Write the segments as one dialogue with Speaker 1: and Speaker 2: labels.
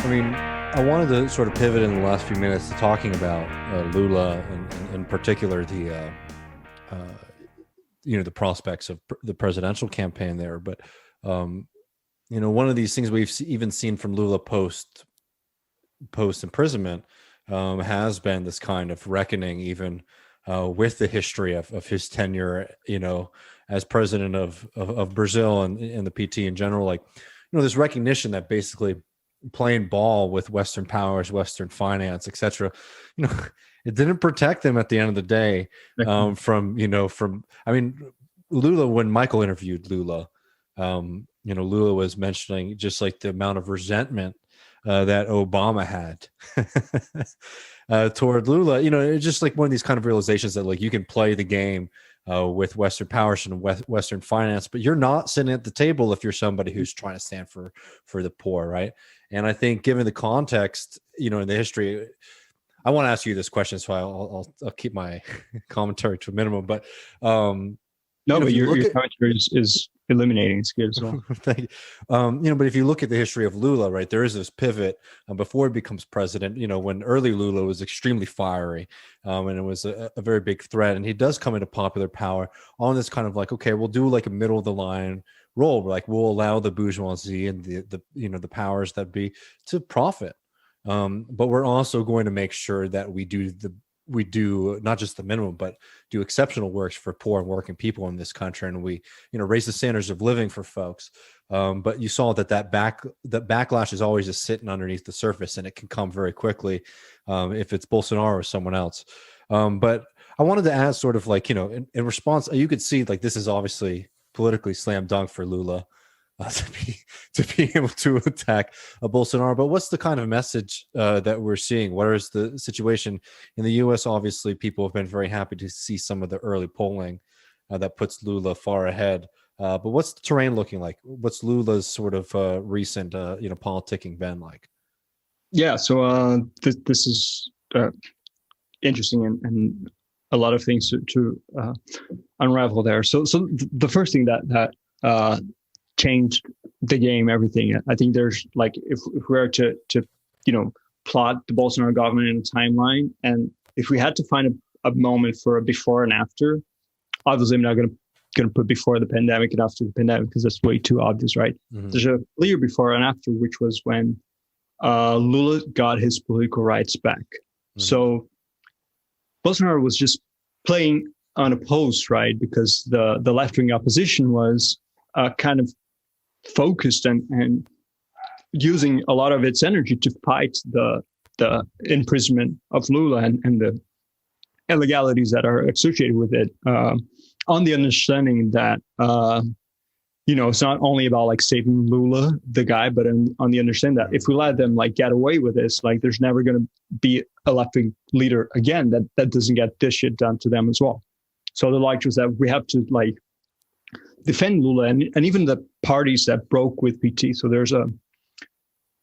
Speaker 1: I mean, I wanted to sort of pivot in the last few minutes to talking about Lula and in particular uh, the prospects of the presidential campaign there. But um, one of these things we've even seen from Lula post imprisonment has been this kind of reckoning, even with the history of his tenure, as president of Brazil and the PT in general. Like, this recognition that basically playing ball with Western powers, Western finance, etc. You know, it didn't protect them at the end of the day from. I mean, Lula, when Michael interviewed Lula, Lula was mentioning just like the amount of resentment that Obama had toward Lula. It's just like one of these kind of realizations that like you can play the game with Western powers and Western finance, but you're not sitting at the table if you're somebody who's trying to stand for the poor, right? And I think, given the context, in the history, I want to ask you this question, so I'll keep my commentary to a minimum. But
Speaker 2: No, but
Speaker 1: if you
Speaker 2: your
Speaker 1: look at
Speaker 2: commentary is illuminating. It's good as well.
Speaker 1: Thank you. But if you look at the history of Lula, right, there is this pivot before he becomes president. When early Lula was extremely fiery, and it was a very big threat, and he does come into popular power on this kind of like, okay, we'll do like a middle of the line role, like we'll allow the bourgeoisie and the powers that be to profit, but we're also going to make sure that we do not just the minimum, but do exceptional works for poor and working people in this country, and we raise the standards of living for folks. But you saw that backlash is always just sitting underneath the surface, and it can come very quickly if it's Bolsonaro or someone else. But I wanted to ask, sort of like, in response, you could see like this is obviously politically slam dunk for Lula to be able to attack a Bolsonaro. But what's the kind of message that we're seeing? What is the situation in the U.S.? Obviously, people have been very happy to see some of the early polling that puts Lula far ahead. But what's the terrain looking like? What's Lula's sort of recent, politicking been like?
Speaker 2: Yeah, so this is interesting and a lot of things to unravel there. So the first thing that changed the game, everything. I think there's like if we were to plot the Bolsonaro government in a timeline, and if we had to find a moment for a before and after, obviously I'm not going to put before the pandemic and after the pandemic because that's way too obvious, right?
Speaker 1: Mm-hmm.
Speaker 2: There's a clear before and after, which was when Lula got his political rights back. Mm-hmm. So Bolsonaro was just playing unopposed, right? Because the left-wing opposition was kind of focused and using a lot of its energy to fight the imprisonment of Lula and the illegalities that are associated with it, on the understanding that it's not only about like saving Lula, the guy, but on the understanding that if we let them like get away with this, like there's never going to be a left-wing leader again that doesn't get this shit done to them as well. So the logic was that we have to like defend Lula and even the parties that broke with PT. So there's an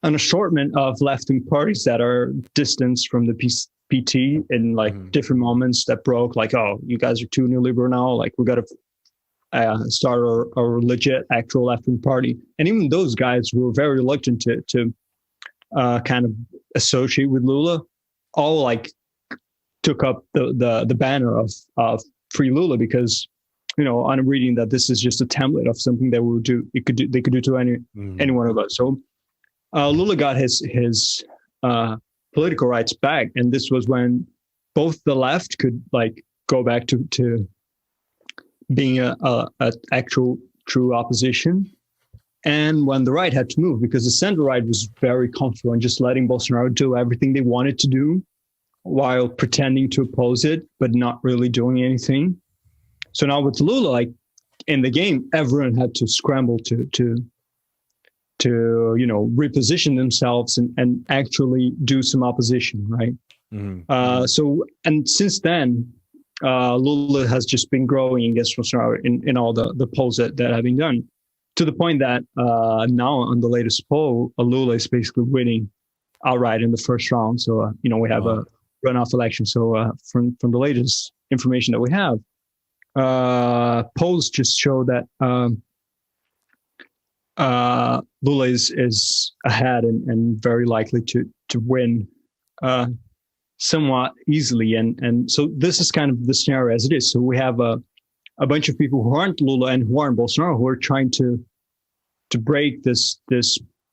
Speaker 2: assortment of left-wing parties that are distanced from the PT in like different moments that broke, like, oh, you guys are too neoliberal now, like we got to start a legit actual left-wing party. And even those guys were very reluctant to kind of associate with Lula, all like took up the banner of Free Lula because I'm reading that this is just a template of something that they could do to any one of us. So Lula got his political rights back, and this was when both the left could like go back to being a actual true opposition, and when the right had to move, because the center right was very comfortable in just letting Bolsonaro do everything they wanted to do while pretending to oppose it, but not really doing anything. So now with Lula, like in the game, everyone had to scramble to reposition themselves and actually do some opposition, right? Mm-hmm. So since then, Lula has just been growing against Bolsonaro in all the polls that have been done, to the point that now on the latest poll, Lula is basically winning outright in the first round. So we have a runoff election. So from the latest information that we have, polls just show that Lula is ahead and very likely to win somewhat easily. And so this is kind of the scenario as it is. So we have a bunch of people who aren't Lula and who aren't Bolsonaro who are trying to break this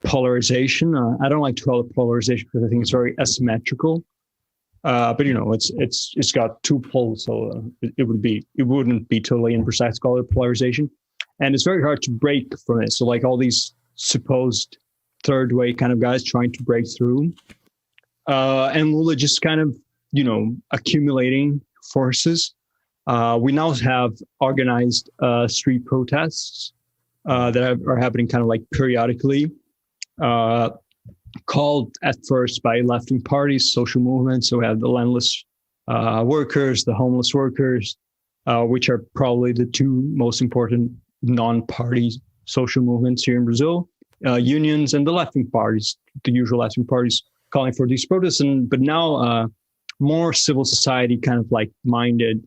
Speaker 2: polarization. I don't like to call it polarization because I think it's very asymmetrical. But it's got two poles, so it wouldn't be totally imprecise to call it polarization, and it's very hard to break from it. So like all these supposed third way kind of guys trying to break through, and Lula just kind of accumulating forces. We now have organized street protests that are happening kind of like periodically. Called at first by left-wing parties, social movements. So we have the landless workers, the homeless workers, which are probably the two most important non-party social movements here in Brazil. Unions and the left-wing parties, the usual left-wing parties calling for these protests. But now more civil society kind of like minded,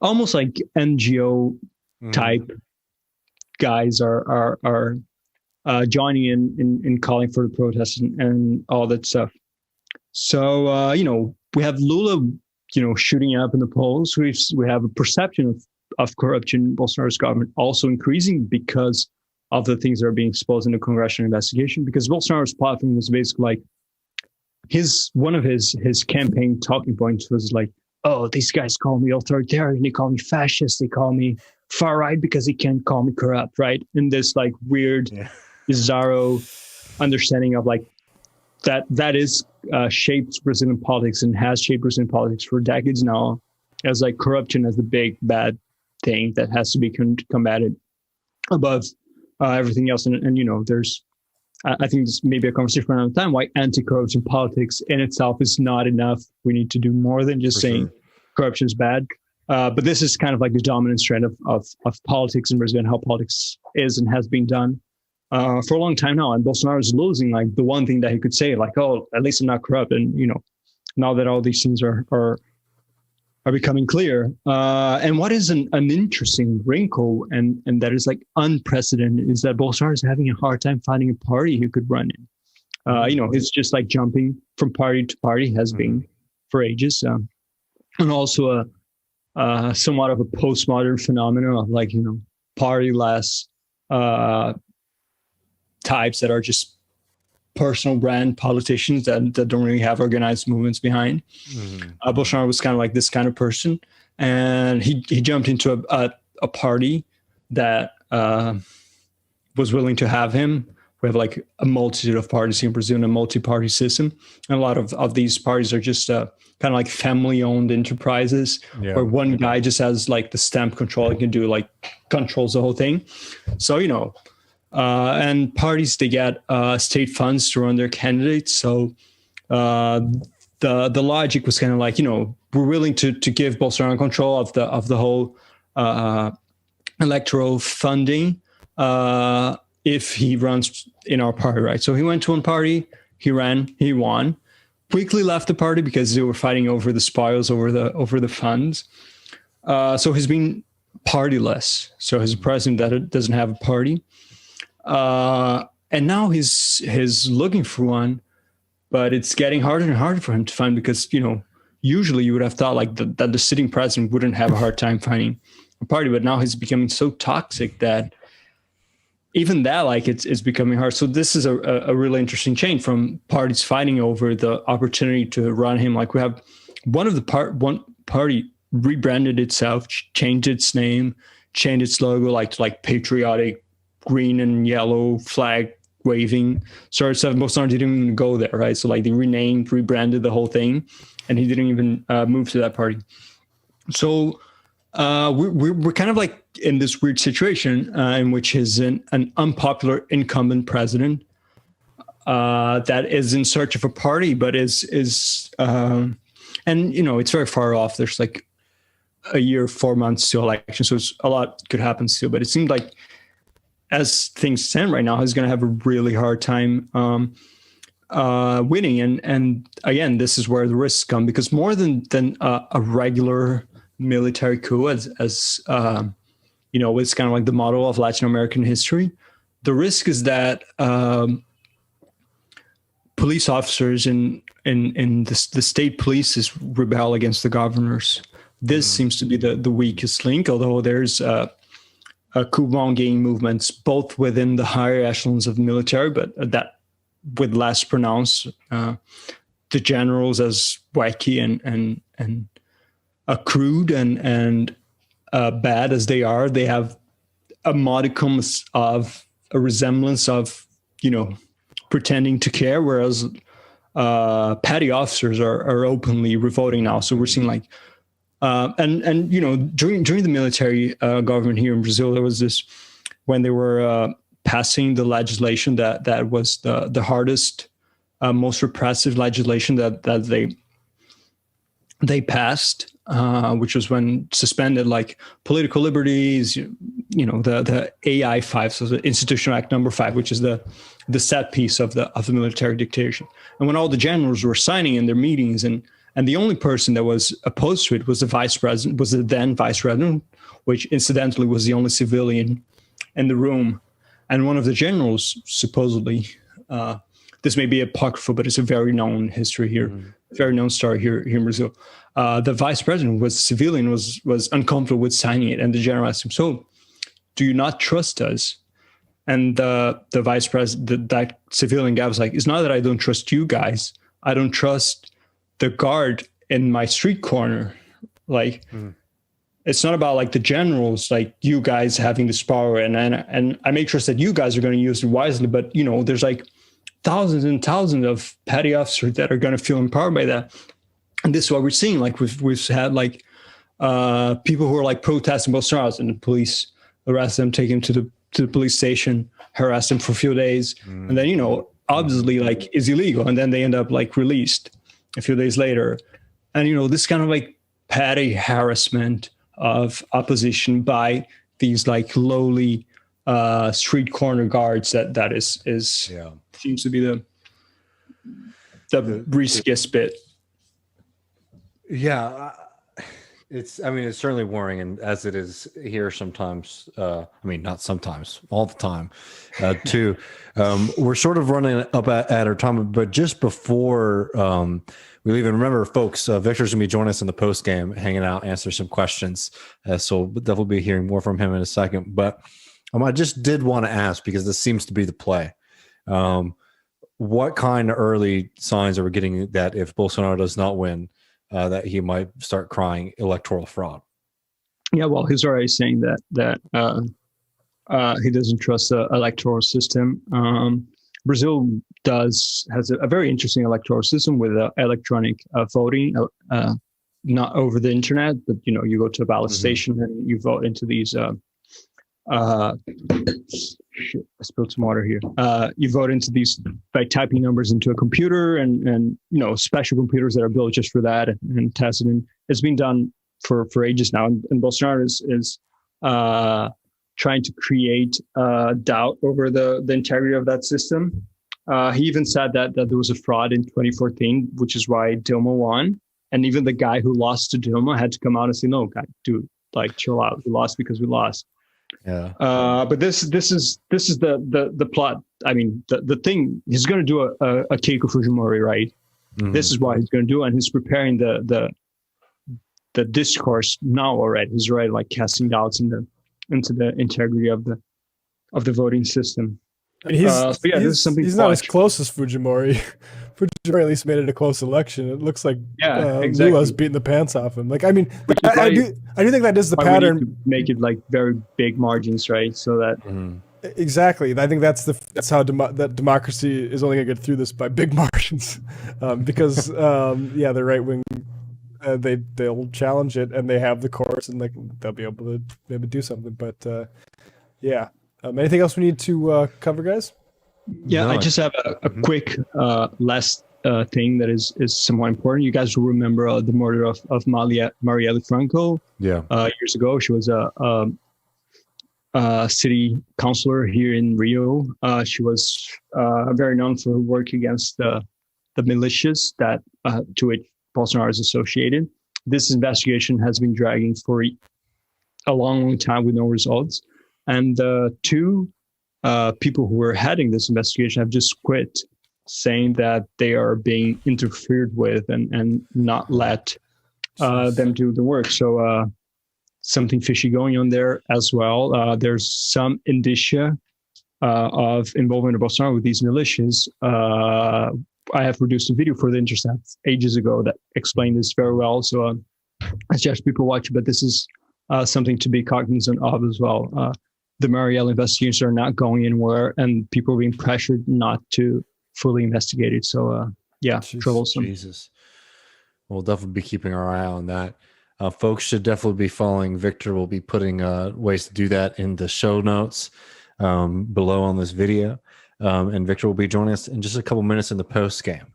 Speaker 2: almost like NGO type guys are joining in calling for the protests and all that stuff. So, we have Lula, shooting up in the polls. We have a perception of corruption in Bolsonaro's government also increasing because of the things that are being exposed in the congressional investigation. Because Bolsonaro's platform was basically like, one of his campaign talking points was like, oh, these guys call me authoritarian, they call me fascist, they call me far right because they can't call me corrupt, right? In this like weird, bizarro understanding of like that is shaped Brazilian politics and has shaped Brazilian politics for decades now, as like corruption as the big bad thing that has to be combated above everything else. And there's I think this may be a conversation for another time, why anti-corruption politics in itself is not enough. We need to do more than just saying corruption is bad. But this is kind of like the dominant strand of politics in Brazil and how politics is and has been done for a long time now. And Bolsonaro is losing like the one thing that he could say, like, oh, at least I'm not corrupt. And, now that all these things are becoming clear. And what is an interesting wrinkle and that is like unprecedented is that Bolsonaro is having a hard time finding a party he could run in. He's just like jumping from party to party, has been for ages. And also somewhat of a postmodern phenomenon of like, party-less types that are just personal brand politicians that don't really have organized movements behind. Bolsonaro was kind of like this kind of person. And he jumped into a party that was willing to have him. We have like a multitude of parties in Brazil, a multi-party system. And a lot of these parties are just kind of like family-owned enterprises where one guy just has like the stamp control. He can do like controls the whole thing. So, and parties, they get state funds to run their candidates. So the logic was kind of like, we're willing to give Bolsonaro control of the whole electoral funding if he runs in our party, right? So he went to one party, he ran, he won, quickly left the party because they were fighting over the spoils, over the funds. So he's been partyless. So he's a president that doesn't have a party. And now he's looking for one, but it's getting harder and harder for him to find because, usually you would have thought like that the sitting president wouldn't have a hard time finding a party, but now he's becoming so toxic that even that, like it's becoming hard. So this is a really interesting change from parties fighting over the opportunity to run him. Like we have one party rebranded itself, changed its name, changed its logo, like patriotic green and yellow flag waving sort of stuff. Bolsonaro didn't even go there, right? So like they rebranded the whole thing, and he didn't even move to that party. So we're kind of like in this weird situation in which is an unpopular incumbent president that is in search of a party, but is and it's very far off. There's like a year, 4 months to election, so a lot could happen still. But it seemed like, as things stand right now, he's going to have a really hard time winning. And again, this is where the risks come, because more than a regular military coup, as it's kind of like the model of Latin American history. the risk is that police officers in the state police rebel against the governors. This seems to be the weakest link, although there's coup gang movements both within the higher echelons of the military, but that with less pronounced. The generals, as wacky and crude and bad as they are, they have a modicum of a resemblance of, pretending to care, whereas petty officers are openly revolting now. So we're seeing like, during the military government here in Brazil, there was this, when they were passing the legislation that was the hardest, most repressive legislation that they passed, which was when suspended like political liberties, the AI5, so the Institutional Act number 5, which is the set piece of the military dictatorship. And when all the generals were signing in their meetings, and the only person that was opposed to it was the then vice president, which incidentally was the only civilian in the room. And one of the generals, supposedly, this may be apocryphal, but it's a very known history here, very known story here in Brazil. The vice president was civilian, was uncomfortable with signing it, and the general asked him, "So, do you not trust us?" And the vice president, that civilian guy, was like, "It's not that I don't trust you guys. I don't trust the guard in my street corner. Like, it's not about like the generals, like you guys having this power, and I may trust that you guys are going to use it wisely, but there's like thousands and thousands of petty officers that are going to feel empowered by that." And this is what we're seeing. Like we've had like people who are like protesting Bolsonaro, and the police arrest them, take them to the police station, harass them for a few days, and then obviously like is illegal, and then they end up like released a few days later. And this kind of like petty harassment of opposition by these like lowly street corner guards that seems to be the riskiest bit.
Speaker 1: Yeah, it's certainly worrying, and as it is here sometimes, not sometimes, all the time, too. We're sort of running up at our time, but just before we leave, and remember, folks, Victor's going to be joining us in the post game, hanging out, answer some questions. So we'll definitely be hearing more from him in a second. But I just did want to ask, because this seems to be the play. What kind of early signs are we getting that if Bolsonaro does not win, that he might start crying electoral fraud?
Speaker 2: Yeah, well, he's already saying that he doesn't trust the electoral system. Brazil has a very interesting electoral system with electronic voting, not over the internet, but you go to a ballot station and you vote into these. I spilled some water here. You vote into these by typing numbers into a computer, and special computers that are built just for that and tested. And it's been done for ages now. And Bolsonaro is trying to create doubt over the integrity of that system. He even said that there was a fraud in 2014, which is why Dilma won. And even the guy who lost to Dilma had to come out and say, "No, guy, dude, like chill out. We lost because we lost."
Speaker 1: Yeah.
Speaker 2: But this is the plot. I mean, the thing, he's going to do a Keiko Fujimori, right? This is what he's going to do, and he's preparing the discourse now already. He's already like casting doubts into the integrity of the voting system.
Speaker 3: And this is something he's not as close as Fujimori. Fujimori at least made it a close election. It looks like
Speaker 2: exactly.
Speaker 3: Lula's beating the pants off him. Like, I mean, I do think that is the pattern.
Speaker 2: We need to make it like very big margins, right? So that
Speaker 3: exactly. I think that's how that democracy is only going to get through this, by big margins, because the right wing. They'll challenge it, and they have the courts, and they'll be able to maybe do something. But anything else we need to cover, guys?
Speaker 2: Yeah, no, I just have a quick last thing that is somewhat important. You guys will remember the murder of Marielle Franco.
Speaker 1: Yeah,
Speaker 2: years ago, she was a city councilor here in Rio. She was very known for her work against the militias that to which Bolsonaro is associated. This investigation has been dragging for a long time with no results. And two people who were heading this investigation have just quit, saying that they are being interfered with and not let them do the work. So something fishy going on there as well. There's some indicia of involvement of Bolsonaro with these militias. I have produced a video for The Intercept ages ago that explained this very well. So I suggest people watch it, but this is something to be cognizant of as well. The Marielle investigations are not going anywhere, and people are being pressured not to fully investigate it. So, troublesome.
Speaker 1: Jesus. We'll definitely be keeping our eye on that. Folks should definitely be following Victor. We'll be putting ways to do that in the show notes below on this video. And Victor will be joining us in just a couple minutes in the post game.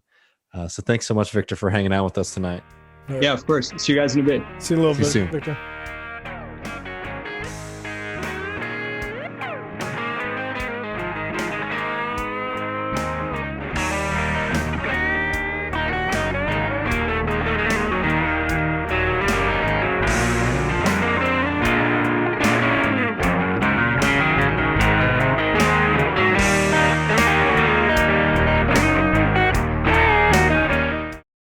Speaker 1: So thanks so much, Victor, for hanging out with us tonight.
Speaker 2: Yeah, of course. See you guys in a bit.
Speaker 3: See you in a little bit,
Speaker 1: soon.
Speaker 3: Victor.